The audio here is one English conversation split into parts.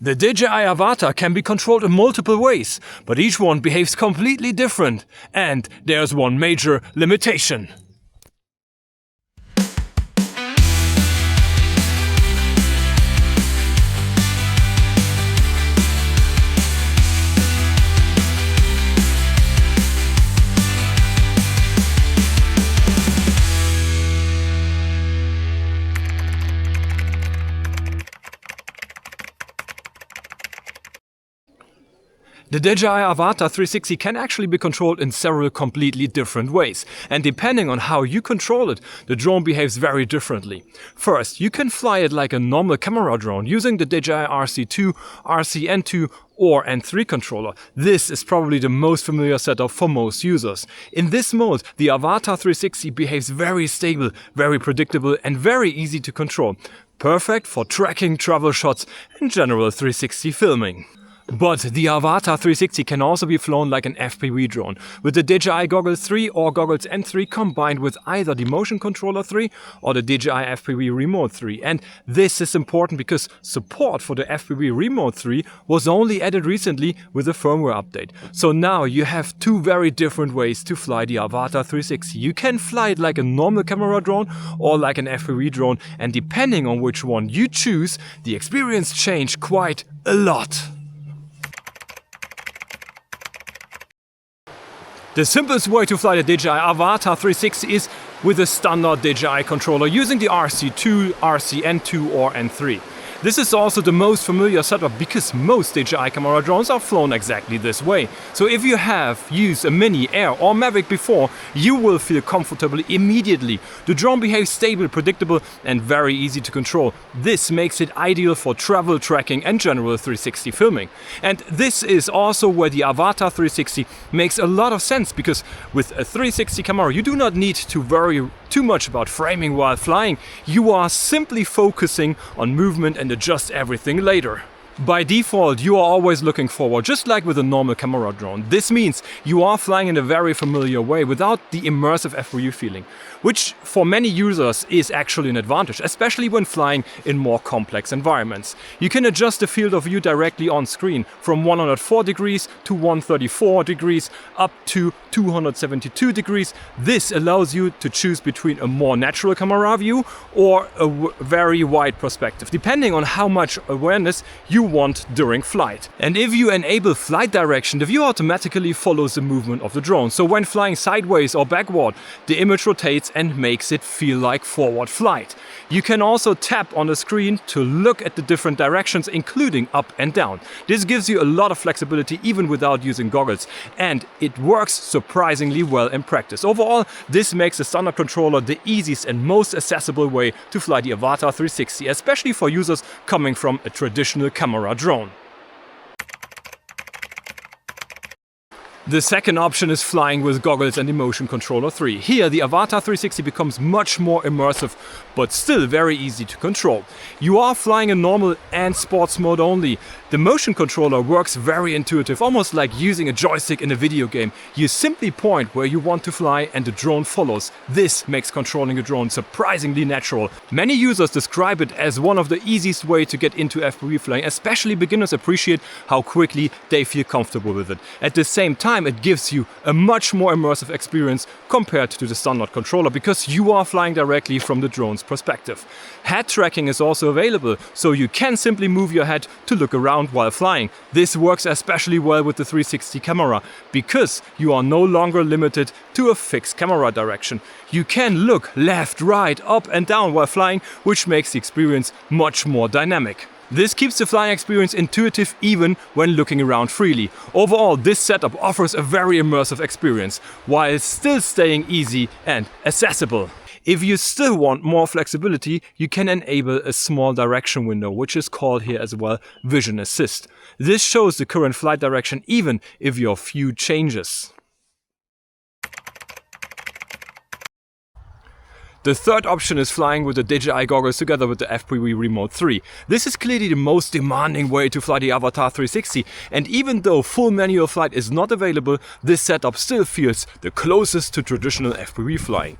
The DJI Avata can be controlled in multiple ways, but each one behaves completely different. And there's one major limitation. The DJI Avata 360 can actually be controlled in several completely different ways, and depending on how you control it, the drone behaves very differently. First, you can fly it like a normal camera drone using the DJI RC2, RC-N2 or N3 controller. This is probably the most familiar setup for most users. In this mode, the Avata 360 behaves very stable, very predictable and very easy to control. Perfect for tracking, travel shots and general 360 filming. But the Avata 360 can also be flown like an FPV drone, with the DJI Goggles 3 or Goggles N3 combined with either the Motion Controller 3 or the DJI FPV Remote 3. And this is important because support for the FPV Remote 3 was only added recently with a firmware update. So now you have two very different ways to fly the Avata 360. You can fly it like a normal camera drone or like an FPV drone, and depending on which one you choose, the experience changes quite a lot. The simplest way to fly the DJI Avata 360 is with a standard DJI controller using the RC2, RC-N2 or N3. This is also the most familiar setup because most DJI camera drones are flown exactly this way. So if you have used a Mini, Air or Mavic before, you will feel comfortable immediately. The drone behaves stable, predictable and very easy to control. This makes it ideal for travel, tracking and general 360 filming. And this is also where the Avata 360 makes a lot of sense, because with a 360 camera you do not need to worry too much about framing while flying. You are simply focusing on movement and adjust everything later. By default, you are always looking forward, just like with a normal camera drone. This means you are flying in a very familiar way without the immersive FPV feeling, which for many users is actually an advantage, especially when flying in more complex environments. You can adjust the field of view directly on screen from 104 degrees to 134 degrees up to 272 degrees. This allows you to choose between a more natural camera view or a very wide perspective, depending on how much awareness you want during flight. And if you enable flight direction, the view automatically follows the movement of the drone. So when flying sideways or backward, the image rotates and makes it feel like forward flight. You can also tap on the screen to look at the different directions, including up and down. This gives you a lot of flexibility even without using goggles, and it works surprisingly well in practice. Overall, this makes the standard controller the easiest and most accessible way to fly the Avata 360, especially for users coming from a traditional camera drone. The second option is flying with goggles and the Motion Controller 3. Here the Avata 360 becomes much more immersive, but still very easy to control. You are flying in normal and sports mode only. The Motion Controller works very intuitive, almost like using a joystick in a video game. You simply point where you want to fly and the drone follows. This makes controlling a drone surprisingly natural. Many users describe it as one of the easiest ways to get into FPV flying, especially beginners appreciate how quickly they feel comfortable with it. At the same time, it gives you a much more immersive experience compared to the standard controller, because you are flying directly from the drone's perspective. Head tracking is also available, so you can simply move your head to look around while flying. This works especially well with the 360 camera, because you are no longer limited to a fixed camera direction. You can look left, right, up and down while flying, which makes the experience much more dynamic. This keeps the flying experience intuitive even when looking around freely. Overall, this setup offers a very immersive experience, while still staying easy and accessible. If you still want more flexibility, you can enable a small direction window, which is called here as well Vision Assist. This shows the current flight direction even if your view changes. The third option is flying with the DJI goggles together with the FPV Remote 3. This is clearly the most demanding way to fly the Avata 360, and even though full manual flight is not available, this setup still feels the closest to traditional FPV flying.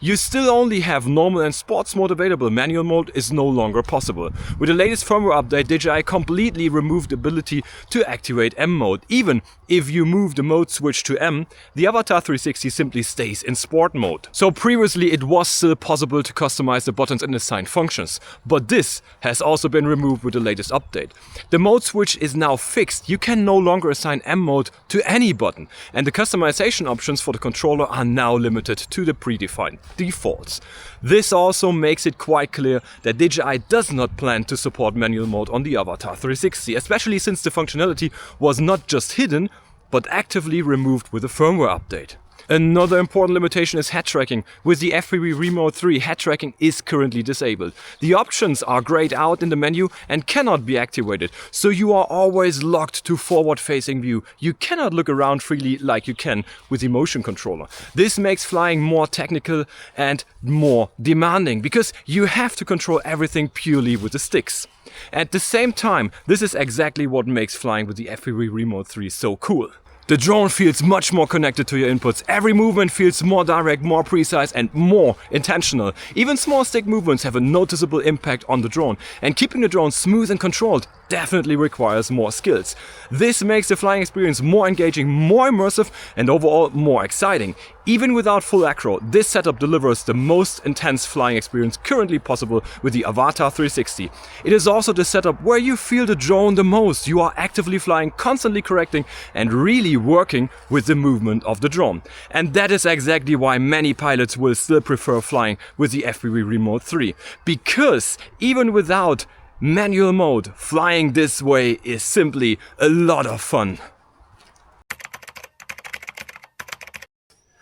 You still only have normal and sports mode available. Manual mode is no longer possible. With the latest firmware update, DJI completely removed the ability to activate M mode. Even if you move the mode switch to M, the Avata 360 simply stays in sport mode. So previously it was still possible to customize the buttons and assign functions, but this has also been removed with the latest update. The mode switch is now fixed. You can no longer assign M mode to any button, and the customization options for the controller are now limited to the predefined defaults. This also makes it quite clear that DJI does not plan to support manual mode on the Avata 360, especially since the functionality was not just hidden, but actively removed with a firmware update. Another important limitation is head tracking. With the FPV Remote 3, head tracking is currently disabled. The options are grayed out in the menu and cannot be activated, so you are always locked to forward-facing view. You cannot look around freely like you can with the motion controller. This makes flying more technical and more demanding, because you have to control everything purely with the sticks. At the same time, this is exactly what makes flying with the FPV Remote 3 so cool. The drone feels much more connected to your inputs. Every movement feels more direct, more precise and more intentional. Even small stick movements have a noticeable impact on the drone, and keeping the drone smooth and controlled definitely requires more skills. This makes the flying experience more engaging, more immersive and overall more exciting. Even without full acro, this setup delivers the most intense flying experience currently possible with the Avata 360. It is also the setup where you feel the drone the most. You are actively flying, constantly correcting and really working with the movement of the drone. And that is exactly why many pilots will still prefer flying with the FPV Remote 3. Because even without manual mode, flying this way is simply a lot of fun.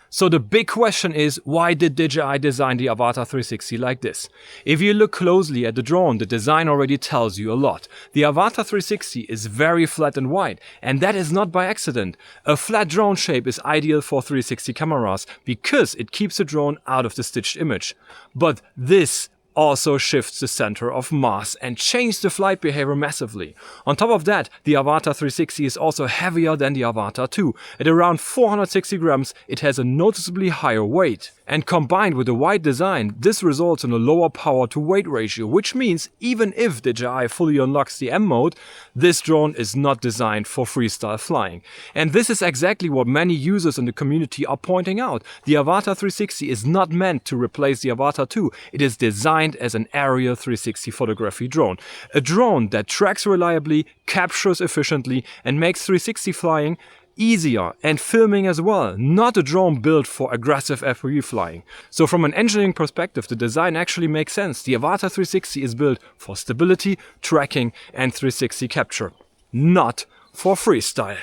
So the big question is, why did DJI design the Avata 360 like this? If you look closely at the drone, the design already tells you a lot. The Avata 360 is very flat and wide, and that is not by accident. A flat drone shape is ideal for 360 cameras because it keeps the drone out of the stitched image. But this also shifts the center of mass and changes the flight behavior massively. On top of that, the Avata 360 is also heavier than the Avata 2. At around 460 grams, it has a noticeably higher weight. And combined with the wide design, this results in a lower power to weight ratio, which means even if DJI fully unlocks the M mode, this drone is not designed for freestyle flying. And this is exactly what many users in the community are pointing out. The Avata 360 is not meant to replace the Avata 2. It is designed as an aerial 360 photography drone. A drone that tracks reliably, captures efficiently and makes 360 flying easier and filming as well, not a drone built for aggressive FPV flying. So from an engineering perspective, the design actually makes sense. The Avata 360 is built for stability, tracking and 360 capture, not for freestyle.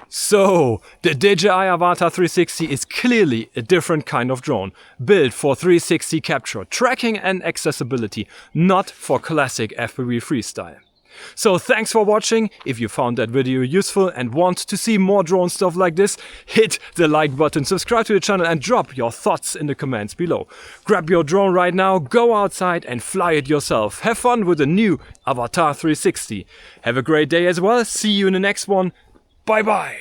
So, the DJI Avata 360 is clearly a different kind of drone, built for 360 capture, tracking and accessibility, not for classic FPV freestyle. So thanks for watching. If you found that video useful and want to see more drone stuff like this, hit the like button, subscribe to the channel and drop your thoughts in the comments below. Grab your drone right now, go outside and fly it yourself. Have fun with the new Avata 360. Have a great day as well. See you in the next one. Bye bye.